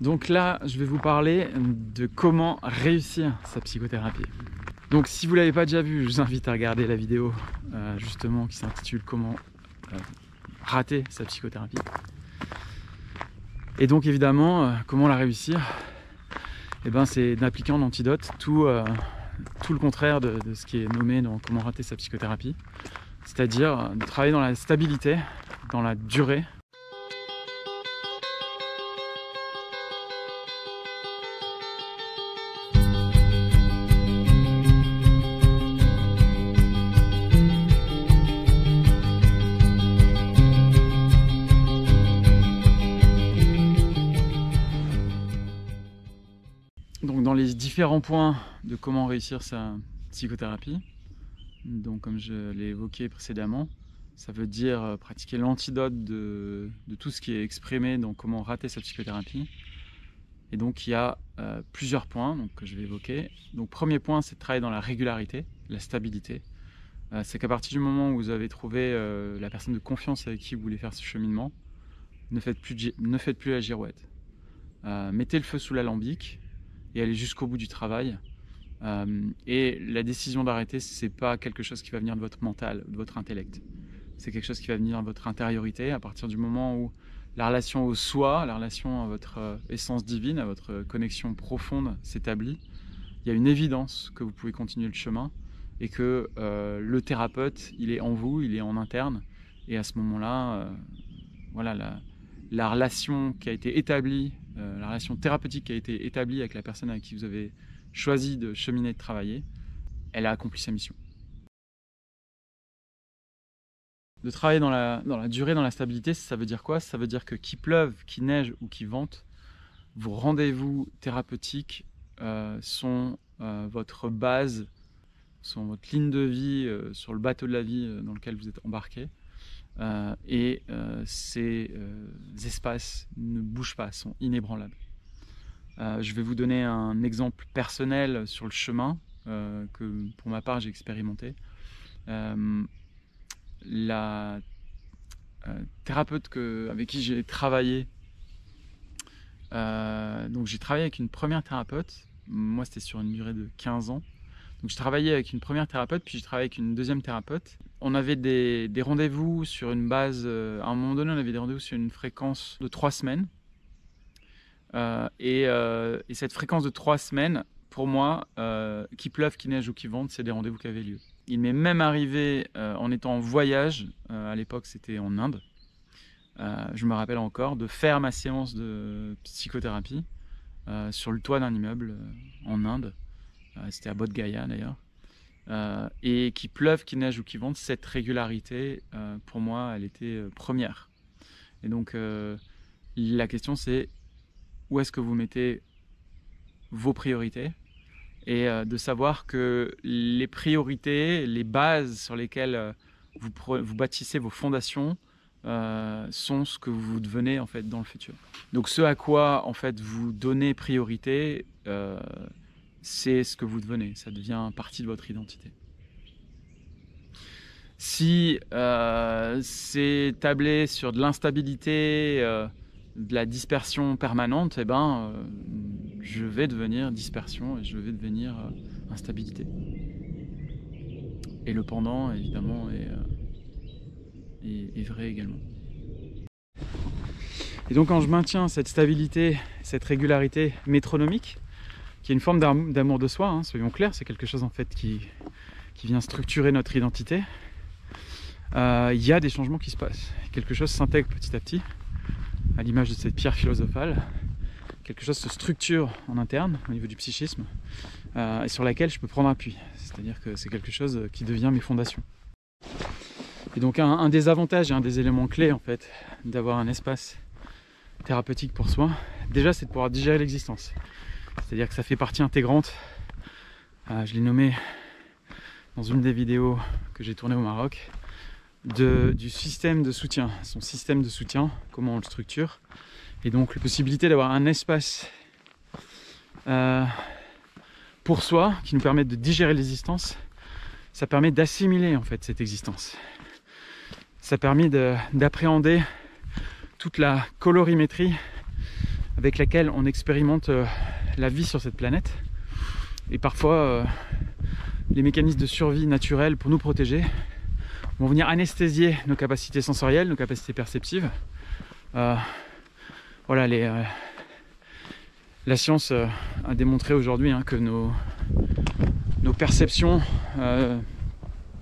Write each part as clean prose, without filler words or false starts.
Donc là, je vais vous parler de comment réussir sa psychothérapie. Donc si vous ne l'avez pas déjà vu, je vous invite à regarder la vidéo justement qui s'intitule Comment rater sa psychothérapie. Et donc évidemment, comment la réussir? Eh ben, c'est d'appliquer en antidote tout le contraire de ce qui est nommé dans Comment rater sa psychothérapie. C'est-à-dire de travailler dans la stabilité, dans la durée. Donc dans les différents points de comment réussir sa psychothérapie, donc comme je l'ai évoqué précédemment, ça veut dire pratiquer l'antidote de tout ce qui est exprimé dans comment rater sa psychothérapie. Et donc il y a plusieurs points que je vais évoquer. Donc premier point, c'est de travailler dans la régularité, la stabilité. C'est qu'à partir du moment où vous avez trouvé la personne de confiance avec qui vous voulez faire ce cheminement, ne faites plus la girouette. Mettez le feu sous l'alambic et allez jusqu'au bout du travail. Et la décision d'arrêter, c'est pas quelque chose qui va venir de votre mental, de votre intellect. C'est quelque chose qui va venir de votre intériorité. À partir du moment où la relation au soi, la relation à votre essence divine, à votre connexion profonde s'établit, il y a une évidence que vous pouvez continuer le chemin et que le thérapeute, il est en vous, il est en interne. Et à ce moment-là, voilà, la relation qui a été établie, la relation thérapeutique qui a été établie avec la personne avec qui vous avez choisi de cheminer, de travailler, elle a accompli sa mission. De travailler dans la durée, dans la stabilité, ça veut dire quoi? Ça veut dire que qu'il pleuve, qu'il neige ou qu'il vente, vos rendez-vous thérapeutiques sont votre base, sont votre ligne de vie sur le bateau de la vie dans lequel vous êtes embarqué. Et ces espaces ne bougent pas, sont inébranlables. Je vais vous donner un exemple personnel sur le chemin que pour ma part j'ai expérimenté. La thérapeute avec qui j'ai travaillé, donc j'ai travaillé avec une première thérapeute, moi c'était sur une durée de 15 ans. Donc je travaillais avec une première thérapeute, puis j'ai travaillé avec une deuxième thérapeute. On avait des rendez-vous sur une base, à un moment donné on avait des rendez-vous sur une fréquence de 3 semaines. Et cette fréquence de 3 semaines, pour moi, qu'il pleuve, qu'il neige ou qu'il vente, c'est des rendez-vous qui avaient lieu. Il m'est même arrivé, en étant en voyage, à l'époque c'était en Inde, je me rappelle encore, de faire ma séance de psychothérapie sur le toit d'un immeuble en Inde. C'était à Bodh Gaya d'ailleurs. Et qu'il pleuve, qu'il neige ou qu'il vente, cette régularité, pour moi, elle était première. Et donc, la question c'est où est-ce que vous mettez vos priorités et de savoir que les priorités, les bases sur lesquelles vous bâtissez vos fondations sont ce que vous devenez en fait dans le futur. Donc ce à quoi en fait vous donnez priorité, c'est ce que vous devenez, ça devient partie de votre identité. Si c'est tablé sur de l'instabilité, de la dispersion permanente, eh ben, je vais devenir dispersion et je vais devenir instabilité. Et le pendant, évidemment, est vrai également. Et donc quand je maintiens cette stabilité, cette régularité métronomique, qui est une forme d'amour de soi, hein, soyons clairs, c'est quelque chose en fait qui vient structurer notre identité, il y a des changements qui se passent. Quelque chose s'intègre petit à petit, à l'image de cette pierre philosophale. Quelque chose se structure en interne, au niveau du psychisme, et sur laquelle je peux prendre appui. C'est-à-dire que c'est quelque chose qui devient mes fondations. Et donc un des avantages et un des éléments clés en fait d'avoir un espace thérapeutique pour soi, déjà c'est de pouvoir digérer l'existence. C'est-à-dire que ça fait partie intégrante, je l'ai nommé dans une des vidéos que j'ai tournées au Maroc, du système de soutien. Son système de soutien, comment on le structure. Et donc la possibilité d'avoir un espace pour soi qui nous permet de digérer l'existence, ça permet d'assimiler en fait cette existence. Ça permet d'appréhender toute la colorimétrie avec laquelle on expérimente la vie sur cette planète. Et parfois, les mécanismes de survie naturels pour nous protéger vont venir anesthésier nos capacités sensorielles, nos capacités perceptives. Voilà, la science a démontré aujourd'hui que nos perceptions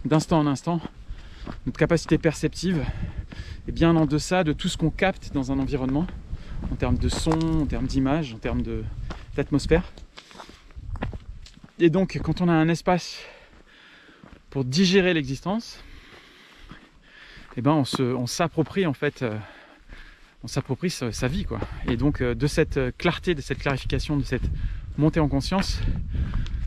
d'instant en instant, notre capacité perceptive est bien en deçà de tout ce qu'on capte dans un environnement, en termes de son, en termes d'image, en termes d'atmosphère. Et donc, quand on a un espace pour digérer l'existence, on s'approprie en fait, sa vie, quoi. Et donc, de cette clarté, de cette clarification, de cette montée en conscience,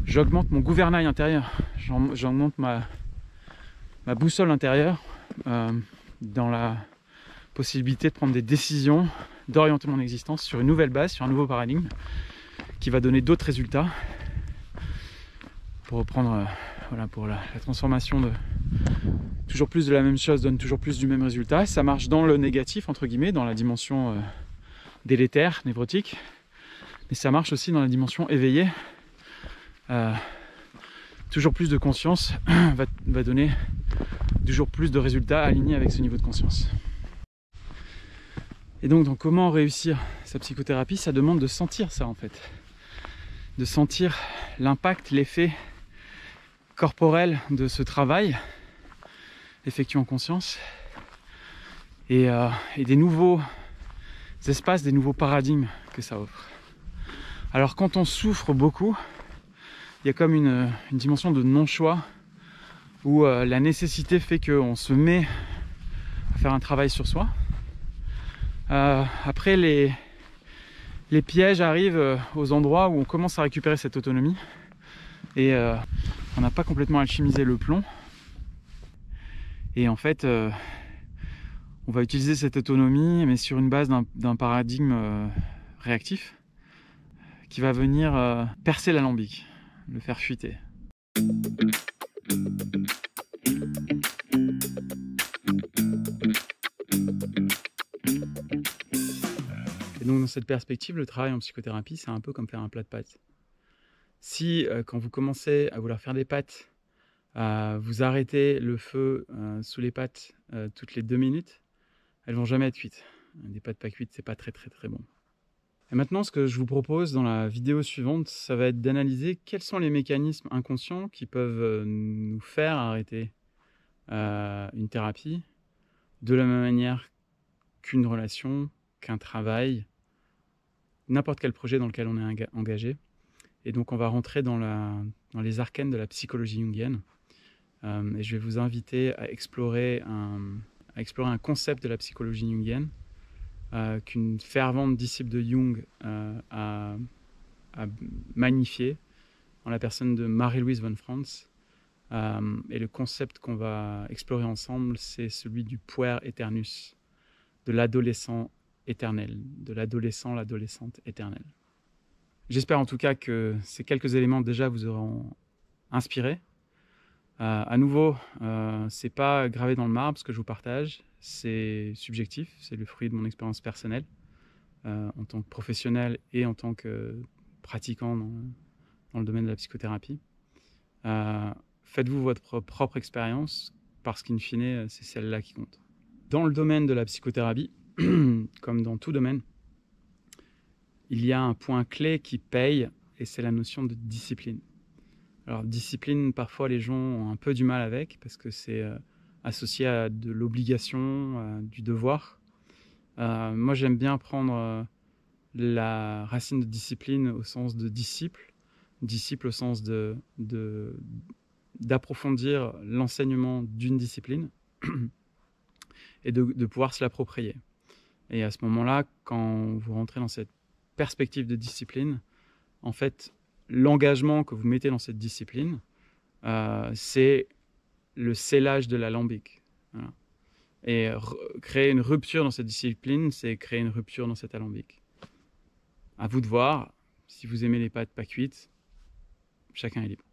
j'augmente mon gouvernail intérieur, j'augmente ma boussole intérieure dans la possibilité de prendre des décisions, d'orienter mon existence sur une nouvelle base, sur un nouveau paradigme qui va donner d'autres résultats pour reprendre pour la transformation de toujours plus de la même chose donne toujours plus du même résultat. Ça marche dans le négatif, entre guillemets, dans la dimension délétère, névrotique, mais ça marche aussi dans la dimension éveillée. Toujours plus de conscience va donner toujours plus de résultats alignés avec ce niveau de conscience. Et donc comment réussir sa psychothérapie? Ça demande de sentir ça, en fait. De sentir l'impact, l'effet corporel de ce travail effectué en conscience et des nouveaux espaces, des nouveaux paradigmes que ça offre. Alors quand on souffre beaucoup, il y a comme une dimension de non-choix où la nécessité fait qu'on se met à faire un travail sur soi. Après, les pièges arrivent aux endroits où on commence à récupérer cette autonomie et on n'a pas complètement alchimisé le plomb. Et en fait, on va utiliser cette autonomie, mais sur une base d'un paradigme réactif qui va venir percer l'alambic, le faire fuiter. Et donc dans cette perspective, le travail en psychothérapie, c'est un peu comme faire un plat de pâtes. Si quand vous commencez à vouloir faire des pâtes, vous arrêtez le feu sous les pâtes toutes les 2 minutes, elles vont jamais être cuites. Des pâtes pas cuites, c'est pas très bon. Et maintenant, ce que je vous propose dans la vidéo suivante, ça va être d'analyser quels sont les mécanismes inconscients qui peuvent nous faire arrêter une thérapie de la même manière qu'une relation, qu'un travail, n'importe quel projet dans lequel on est engagé. Et donc on va rentrer dans les arcanes de la psychologie jungienne. Et je vais vous inviter à explorer un concept de la psychologie jungienne qu'une fervente disciple de Jung a magnifié en la personne de Marie-Louise von Franz. Et le concept qu'on va explorer ensemble, c'est celui du puer aeternus, de l'adolescent éternel, de l'adolescente éternelle. J'espère en tout cas que ces quelques éléments déjà vous auront inspiré. À nouveau, c'est pas gravé dans le marbre ce que je vous partage, c'est subjectif, c'est le fruit de mon expérience personnelle en tant que professionnel et en tant que pratiquant dans le domaine de la psychothérapie. Faites-vous votre propre expérience parce qu'in fine, c'est celle-là qui compte. Dans le domaine de la psychothérapie, comme dans tout domaine, il y a un point clé qui paye et c'est la notion de discipline. Alors discipline, parfois les gens ont un peu du mal avec parce que c'est associé à de l'obligation, du devoir. Moi j'aime bien prendre la racine de discipline au sens de disciple au sens d'approfondir l'enseignement d'une discipline et de pouvoir se l'approprier. Et à ce moment-là, quand vous rentrez dans cette perspective de discipline, en fait, l'engagement que vous mettez dans cette discipline, c'est le scellage de l'alambic. Voilà. Et créer une rupture dans cette discipline, c'est créer une rupture dans cet alambic. À vous de voir, si vous aimez les pâtes pas cuites, chacun est libre.